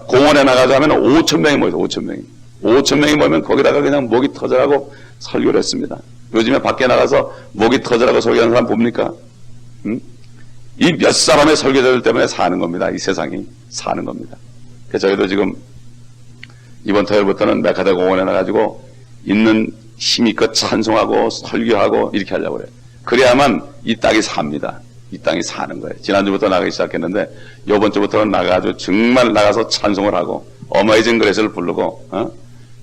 공원에 나가서 하면 5,000명이 모여서 5,000명이 모이면 거기다가 그냥 목이 터져라고 설교를 했습니다. 요즘에 밖에 나가서 목이 터져라고 설교하는 사람 봅니까? 이 몇 사람의 설교자들 때문에 사는 겁니다. 이 세상이 사는 겁니다. 그래서 저희도 지금 이번 토요일부터는 메카다 공원에 나가지고 있는 힘이껏 찬송하고 설교하고 이렇게 하려고 그래요. 그래야만 이 땅이 삽니다. 이 땅이 사는 거예요. 지난주부터 나가기 시작했는데 이번 주부터는 나가서 정말 나가서 찬송을 하고 어메이징 그레이스를 부르고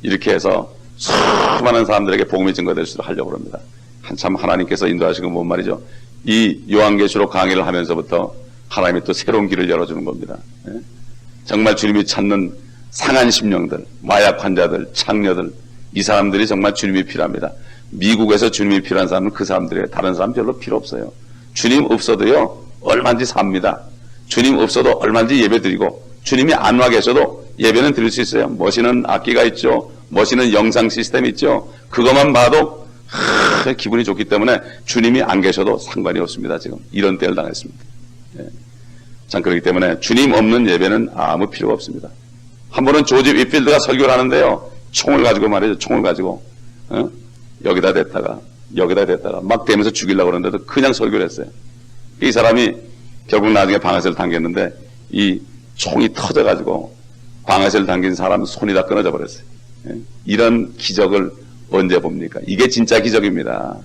이렇게 해서 수많은 사람들에게 복음이 증거될 수 있도록 하려고 합니다. 한참 하나님께서 인도하시고 뭔 말이죠. 이 요한계시록 강의를 하면서부터 하나님이 또 새로운 길을 열어주는 겁니다. 정말 주님이 찾는 상한 심령들, 마약 환자들, 창녀들, 이 사람들이 정말 주님이 필요합니다. 미국에서 주님이 필요한 사람은 그 사람들이에요. 다른 사람 별로 필요 없어요. 주님 없어도요, 얼마든지 삽니다. 주님 없어도 얼마든지 예배 드리고, 주님이 안 와 계셔도 예배는 드릴 수 있어요. 멋있는 악기가 있죠. 멋있는 영상 시스템이 있죠. 그것만 봐도 기분이 좋기 때문에 주님이 안 계셔도 상관이 없습니다. 지금 이런 때를 당했습니다. 예. 참 그렇기 때문에 주님 없는 예배는 아무 필요가 없습니다. 한 번은 조지 윗필드가 설교를 하는데요, 총을 가지고 말이죠. 총을 가지고 여기다 댔다가 막 대면서 죽이려고 그러는데도 그냥 설교를 했어요. 이 사람이 결국 나중에 방아쇠를 당겼는데 이 총이 터져가지고 방아쇠를 당긴 사람 손이 다 끊어져 버렸어요. 예? 이런 기적을 언제 봅니까? 이게 진짜 기적입니다.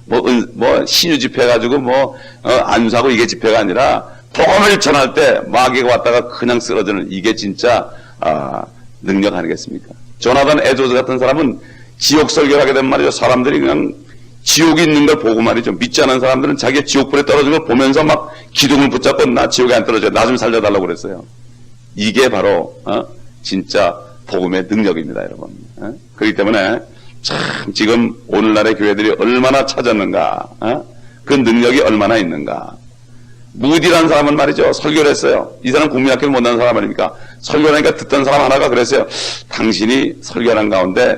뭐 신유 집회가지고 안수하고 이게 집회가 아니라 복음을 전할 때 마귀가 왔다가 그냥 쓰러지는 이게 진짜 능력 아니겠습니까? 조나단 에드워즈 같은 사람은 지옥 설교를 하게 된 말이죠. 사람들이 그냥 지옥이 있는 걸 보고 말이죠. 믿지 않은 사람들은 자기의 지옥불에 떨어지는 걸 보면서 막 기둥을 붙잡고 나 지옥에 안 떨어져. 나 좀 살려달라고 그랬어요. 이게 바로 진짜 복음의 능력입니다, 여러분. 그렇기 때문에 참 지금 오늘날의 교회들이 얼마나 찾았는가, 그 능력이 얼마나 있는가. 무디라는 사람은 말이죠, 설교를 했어요. 이 사람 국민학교를 못 나는 사람 아닙니까? 설교를 하니까 듣던 사람 하나가 그랬어요. 당신이 설교하는 가운데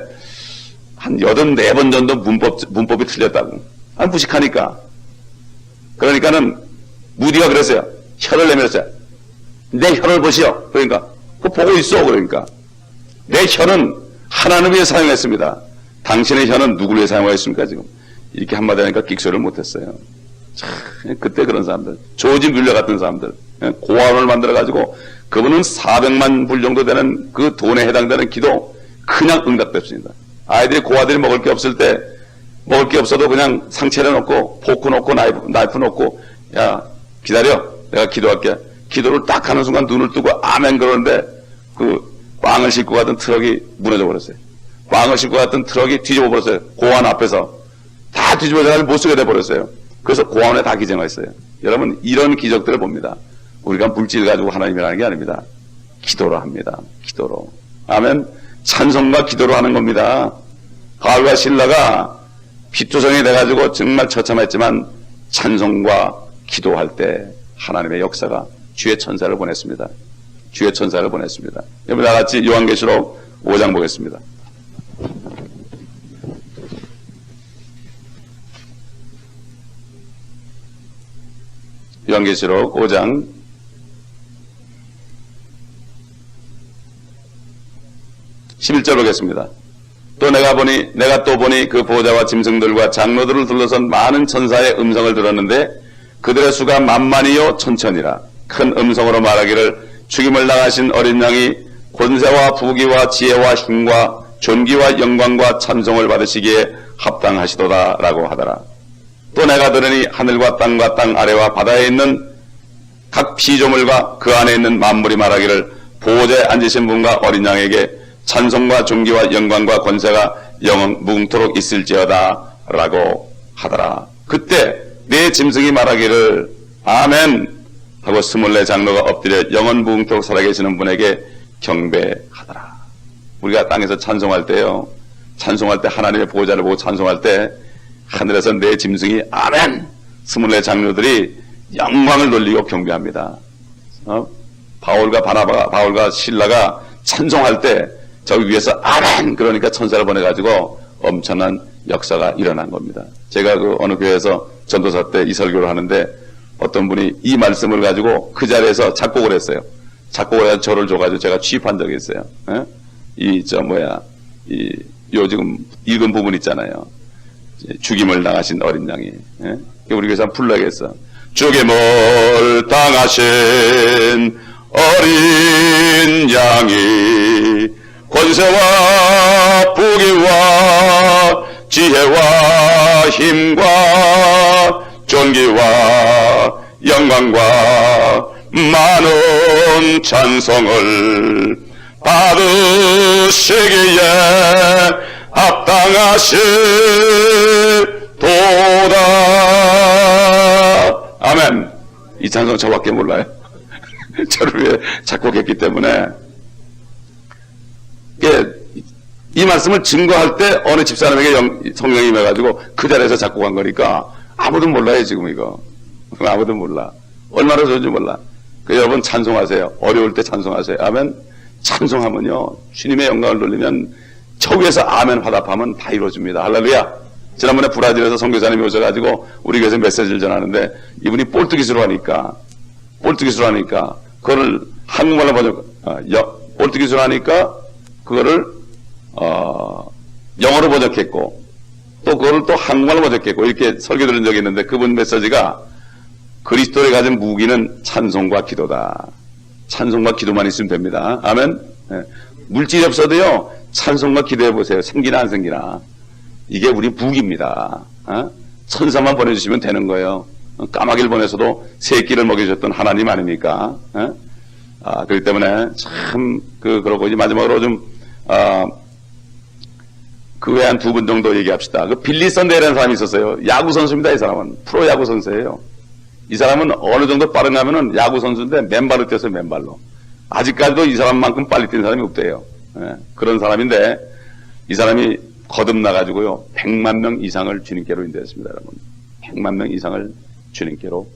한 84번 정도 문법이 틀렸다고. 무식하니까. 그러니까는 무디가 그랬어요. 혀를 내밀었어요. 내 혀를 보시오. 그러니까 그거 보고 있어. 그러니까 내 혀는 하나님을 위해 사용했습니다. 당신의 혀는 누구를 위해 사용하였습니까? 지금 이렇게 한마디 하니까 끽소리를 못했어요. 참, 그때 그런 사람들, 조지 뮬러 같은 사람들, 고아원을 만들어가지고 그분은 400만 불 정도 되는 그 돈에 해당되는 기도 그냥 응답됐습니다. 아이들이 고아들이 먹을 게 없을 때, 먹을 게 없어도 그냥 상체를 놓고 포크 놓고 나이프 놓고, 야 기다려, 내가 기도할게. 기도를 딱 하는 순간 눈을 뜨고 아멘 그러는데 그 빵을 싣고 가던 트럭이 무너져 버렸어요. 빵을 싣고 갔던 트럭이 뒤집어 버렸어요. 고아원 앞에서 다 뒤집어져서 못 쓰게 돼 버렸어요. 그래서 고아원에 다 기증했어요. 여러분 이런 기적들을 봅니다. 우리가 물질 가지고 하나님이라는 게 아닙니다. 기도로 합니다. 기도로. 아멘. 찬송과 기도로 하는 겁니다. 바울과 실라가 피투성이 돼가지고 정말 처참했지만 찬송과 기도할 때 하나님의 역사가 주의 천사를 보냈습니다. 주의 천사를 보냈습니다. 여러분 다 같이 요한계시록 5장 보겠습니다. 요한계시록 5장 11절 보겠습니다. 또 내가 또 보니 그 보좌와 짐승들과 장로들을 둘러선 많은 천사의 음성을 들었는데 그들의 수가 만만이요 천천이라. 큰 음성으로 말하기를 죽임을 당하신 어린 양이 권세와 부귀와 지혜와 힘과 존귀와 영광과 찬송을 받으시기에 합당하시도다 라고 하더라. 또 내가 들으니 하늘과 땅과 땅 아래와 바다에 있는 각 피조물과 그 안에 있는 만물이 말하기를 보호자에 앉으신 분과 어린 양에게 찬송과 존귀와 영광과 권세가 영원 무궁토록 있을지어다 라고 하더라. 그때 네 짐승이 말하기를 아멘 하고 24 장로가 엎드려 영원 무궁토록 살아계시는 분에게 경배하더라. 우리가 땅에서 찬송할 때요, 찬송할 때 하나님의 보호자를 보고 찬송할 때 하늘에서 네 짐승이 아멘 24 장로들이 영광을 돌리고 경배합니다. 바울과 실라가 찬송할 때 저기 위에서 아멘 그러니까 천사를 보내가지고 엄청난 역사가 일어난 겁니다. 제가 그 어느 교회에서 전도사 때 이 설교를 하는데 어떤 분이 이 말씀을 가지고 그 자리에서 작곡을 했어요. 작곡을 해서 저를 줘가지고 제가 취입한 적이 있어요. 요 지금 읽은 부분 있잖아요. 죽임을 당하신 어린 양이. 우리 교회에서 한번 불러야겠어. 죽임을 당하신 어린 양이 권세와 부귀와 지혜와 힘과 존귀와 영광과 많은 찬송을 받으시기에 합당하시도다. 아멘. 이 찬송 저밖에 몰라요. 저를 위해 작곡했기 때문에 이 말씀을 증거할 때 어느 집사람에게 성령이 임해가지고 그 자리에서 작곡한 거니까 아무도 몰라요, 지금 이거. 아무도 몰라. 얼마나 좋은지 몰라. 여러분 찬송하세요. 어려울 때 찬송하세요. 아멘. 찬송하면요, 주님의 영광을 돌리면 저 위에서 아멘 화답하면 다 이루어집니다. 할렐루야. 지난번에 브라질에서 선교사님이 오셔가지고 우리 교회에서 메시지를 전하는데 이분이 볼트기수로 하니까 그거를 한국말로 볼트기수로 하니까 그거를 영어로 번역했고 또 그거를 또 한국말로 번역했고 이렇게 설교 들은 적이 있는데 그분 메시지가 그리스도의 가진 무기는 찬송과 기도다. 찬송과 기도만 있으면 됩니다. 아멘. 네. 물질이 없어도요 찬송과 기도해 보세요. 생기나 안 생기나. 이게 우리 무기입니다. 천사만 보내주시면 되는 거예요. 까마귀를 보내서도 새끼를 먹여주셨던 하나님 아닙니까? 그렇기 때문에 참 그러고 이제 마지막으로 좀 그 외에 한 두 분 정도 얘기합시다. 그 빌리 선데이라는 사람이 있었어요. 야구 선수입니다. 이 사람은 프로 야구 선수예요. 이 사람은 어느 정도 빠르냐면은 야구 선수인데 맨발로 뛰었어요. 맨발로. 아직까지도 이 사람만큼 빨리 뛰는 사람이 없대요. 그런 사람인데 이 사람이 거듭나가지고요 100만 명 이상을 주님께로 인도했습니다. 여러분 100만 명 이상을 주님께로